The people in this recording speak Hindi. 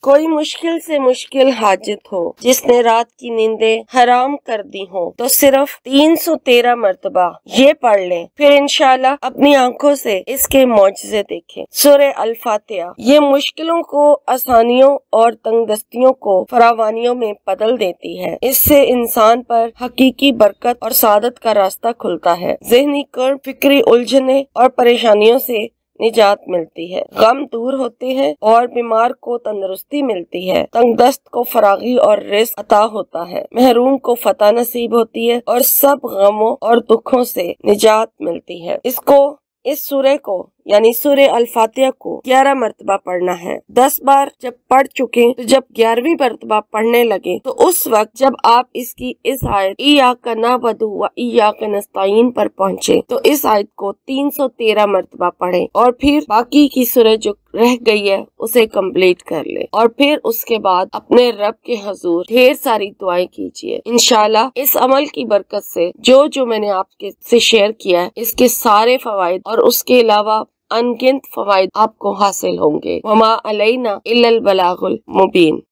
कोई मुश्किल से मुश्किल हाजत हो जिसने रात की नींदें हराम कर दी हो तो सिर्फ 313 मर्तबा ये पढ़ लें, फिर इंशाल्लाह अपनी आंखों से इसके मौजज़े देखें। सूरह अल-फातिहा ये मुश्किलों को आसानियों और तंगदस्तियों को फरावानियों में बदल देती है। इससे इंसान पर हकीकी बरकत और सादत का रास्ता खुलता है। ज़हनी कर्ब, फिक्री उलझने और परेशानियों से निजात मिलती है। गम दूर होते हैं और बीमार को तंदुरुस्ती मिलती है। तंगदस्त को फरागी और रिज़्क अता होता है। महरूम को फतह नसीब होती है और सब गमों और दुखों से निजात मिलती है। इस सूरह को यानी सूरह अल-फातिहा को 11 मरतबा पढ़ना है। 10 बार जब पढ़ चुके तो जब 11वीं मरतबा पढ़ने लगे तो उस वक्त जब आप इसकी इस आयत इय्याका नअबुदु व इय्याका नस्तईन पर पहुँचे तो इस आयत को 313 मरतबा पढ़े और फिर बाकी की सूरह जो रह गई है उसे कंप्लीट कर ले और फिर उसके बाद अपने रब के हजूर ढेर सारी दुआएं कीजिए। इंशाल्लाह इस अमल की बरकत से जो मैंने आपके से शेयर किया है इसके सारे फवाइद और उसके अलावा अनगिनत फवाइद आपको हासिल होंगे। वमा अलैना इल्लल बलागुल मुबीन।